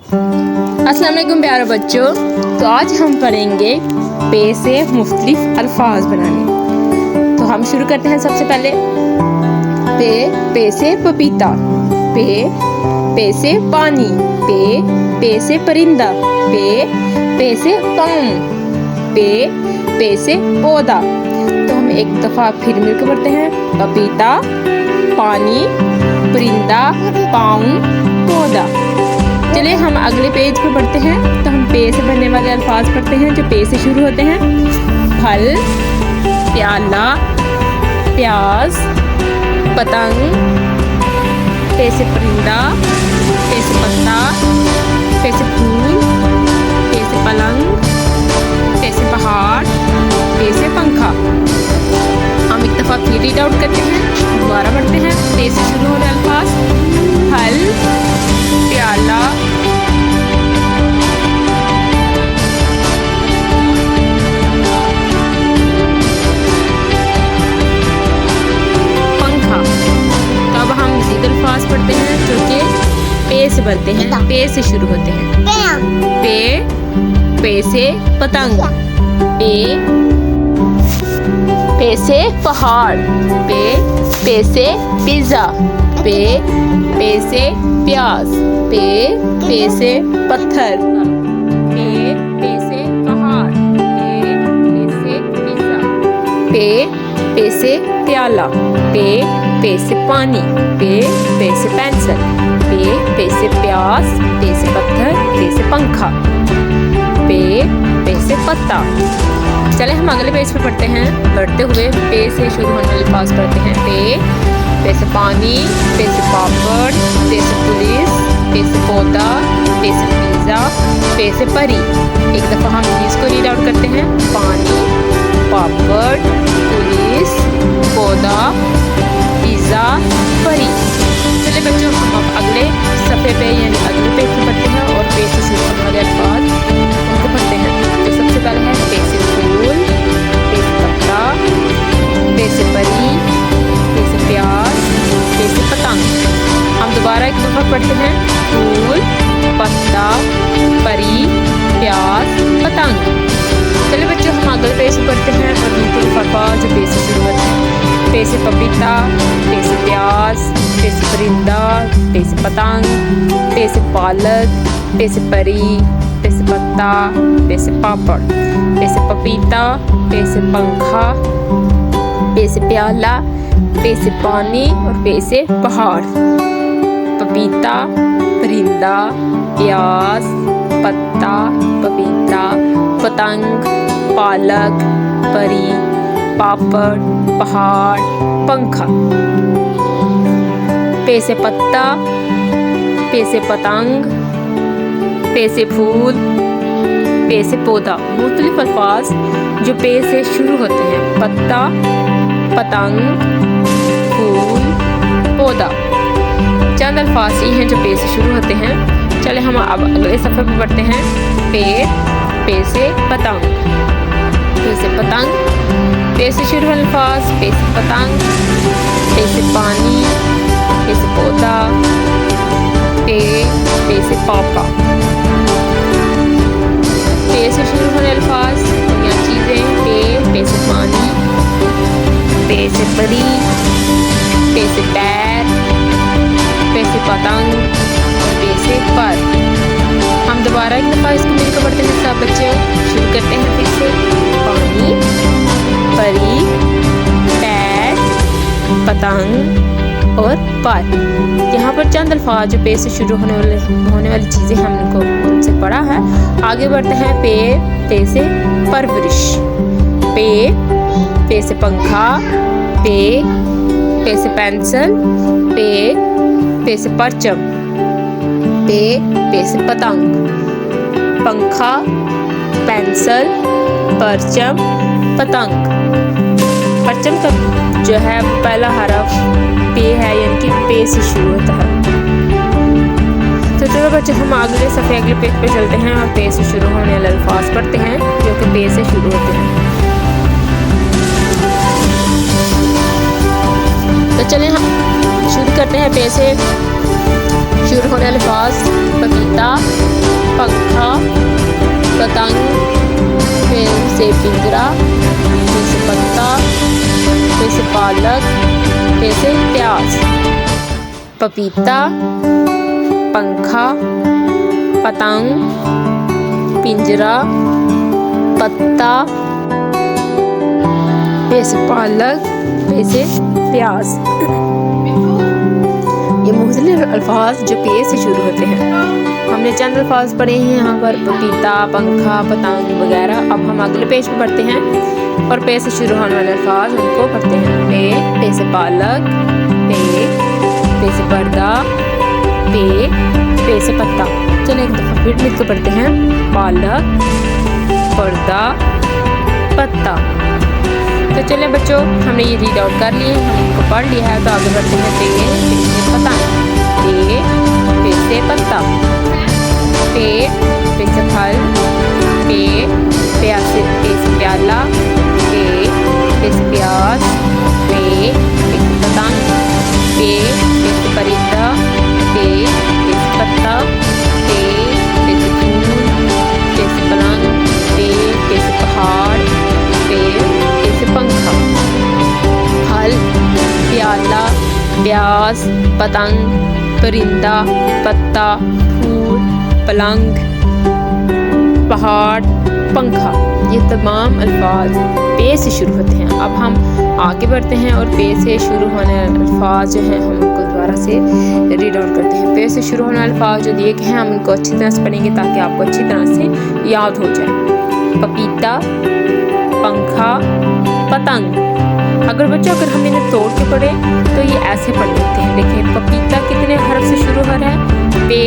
अस्सलाम वालेकुम प्यारे बच्चों। तो आज हम पढ़ेंगे पे से मुख्तलिफ अल्फाज बनाने। तो हम शुरू करते हैं। सबसे पहले पे से पपीता, पे से पानी, पे से परिंदा, पे से पाँव, पे से पौधा। तो हम एक दफ़ा फिर मिलकर पढ़ते हैं। पपीता, पानी, परिंदा, पाँव, पौधा। चलिए हम अगले पेज पर बढ़ते हैं। तो हम पे से बनने वाले अल्फाज पढ़ते हैं जो पे से शुरू होते हैं। फल, प्याला, प्याज, पतंग, पे से परिंदा, पे से पत्ता, पे से फूल, पे से पलंग, पे से पहाड़, पे से पंखा। हम एक दफ़ा फिर रीड आउट करते हैं, दोबारा पढ़ते हैं। पे से शुरू होने अल्फाज। फल, प्याला, पंखा। तो अब हम मज़ीद अल्फाज पढ़ते हैं जो कि पे से बनते हैं, पे से शुरू होते हैं। पे से पतंग, पे से पहाड़, पे से पिज़्ज़ा, पे से प्याज, पे से पत्थर, पे से पहाड़, पे से पिज़्ज़ा, पे से प्याला, पे से पानी, पे से पेंसिल, पे से प्याज, पे से पत्थर, पे से पंखा, पे से पत्ता। चले हम अगले पेज पे पढ़ते हैं। बढ़ते हुए पे से शुरू होने वाले अल्फाज पढ़ते हैं। पे से पानी, पे से पापड़, पे से पुलिस, पे से पौधा, पे से पिज़्ज़ा, पे से परी। एक दफ़ा हम इसको रीड आउट करते हैं। पानी, पापड़, पुलिस, पौधा, पिज़्ज़ा, परी। चलिए बच्चों हम अब अगले सफ़े पे यानी अगले पेज पे पढ़ते हैं और पे से शुरू होने वाले अल्फाज उनको पढ़ते हैं। तो सबसे पहले है पे से फूल, पे से पत्ता, पे से परी, पे से प्याज, पे से पतंग। हम दोबारा एक दफ़ा पढ़ते हैं। फूल, पत्ता, परी, प्याज, पतंग। चलिए बच्चों हम अगले पे से पढ़ते हैं और मुख्तलिफ अल्फाज जो पे से शुरू होते हैं। पे से पपीता, पे से प्याज, पे से परिंदा, पे से पतंग, पे से पालक, पे से परी, पे से पत्ता, पे से पापड़, पे से पपीता, पे से पंखा, पे से प्याला, पे से पानी और पे से पहाड़। पपीता, परिंदा, प्याज, पत्ता, पपीता, पतंग, पालक, परी, पापड़, पहाड़, पंखा। पे से पत्ता, पे से पतंग, पे से फूल, पे से पौधा। मुख्तलिफ अल्फाज जो पे से शुरू होते हैं। पत्ता, पतंग, फूल, पौधा। चंद अल्फाज ये हैं जो पे से शुरू होते हैं। चले हम अब अगले सफ़े पर बढ़ते हैं। पे से पतंग, पे से पतंग, पे से शुरू अल्फाज। पे से पतंग, पे से पानी, पे से पौधा, पे से पापा। पे से शुरू होने अल्फाज या चीज़ें। पे से पानी, पे से परी, पे से पैर, पे से पतंग और पे से पर। हम दोबारा एक दफ़ा इसको मिलकर पढ़ते हैं सब बच्चे। शुरू करते हैं फिर से। पानी, परी, पैर, पतंग और पर। यहाँ पर चंद अल्फाज जो पे से शुरू होने वाली चीज़ें हमको उनसे पढ़ा है। आगे बढ़ते हैं। पे से परवरिश, पे से पंखा, पे से पेंसिल, पे से परचम, पे से पतंग, पंखा, पेंसिल, परचम, पतंग। परचम का जो है पहला हरफ पे है यानी कि पे से शुरू होता है। तो चलो बच्चे हम अगले सफ़े अगले पेज पे चलते हैं और पे से शुरू होने वाले अल्फाज पढ़ते हैं जो कि पे से शुरू होते हैं। तो चलें हम शुरू करते हैं पे से शुरू होने वाले अल्फाज। पपीता, पिंजरा, पे से पत्ता, पे से पालक, पे से प्याज। पपीता, पंखा, पतंग, पिंजरा, पत्ता, पे से पालक, पे से प्याज। ये मुख्तलिफ अल्फाज जो पे से शुरू होते हैं। हमने चंद अल्फाज पढ़े हैं यहाँ पर, पपीता, पंखा, पतंग वगैरह। अब हम अगले पेज पे पढ़ते हैं और पे से शुरू होने वाले अल्फाज उनको पढ़ते हैं। पे से पालक, पे से पर्दा, पे से पत्ता। चलिए एक दफ़ा फिर लिख कर पढ़ते हैं। पालक, पर्दा, पत्ता। तो चलिए बच्चों, हमने ये रीड आउट कर लिए, हमने इनको पढ़ लिया है। तो आगे बढ़ते हैं। पे से पतंग, पे से पत्ता, पे से फल, पे से प्याला, पे से प्याज, पे से पतंग, पे से परिंदा, पे से पत्ता, पे से फूल, पे से पलंग, पे से पहाड़, पे से पंखा। फल, प्याला, प्याज, पतंग, परिंदा, पत्ता, फूल, पलंग, पहाड़, पंखा। ये तमाम अल्फाज पे से शुरू होते हैं। अब हम आगे बढ़ते हैं और पे से शुरू होने वाले अल्फाज जो हैं हम उनको दोबारा से रीड आउट करते हैं। पे से शुरू होने वाले अल्फाज जो दिए गए हैं हम उनको अच्छी तरह से पढ़ेंगे ताकि आपको अच्छी तरह से याद हो जाए। पपीता, पंखा, पतंग। अगर हम इन्हें तोड़ के पढ़े तो ये ऐसे पढ़ लेते हैं। देखिए पपीता कितने हर्फ से शुरू हो रहा है? पे,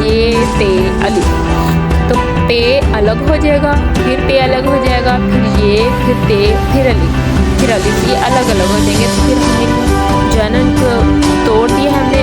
ये, पे, अलिफ। तो पे अलग हो जाएगा, फिर पे अलग हो जाएगा, फिर ये, फिर ते, फिर अलिफ, ये अलग अलग हो जाएंगे। तो फिर हमने जो है ना इनको तोड़ दिया है हमने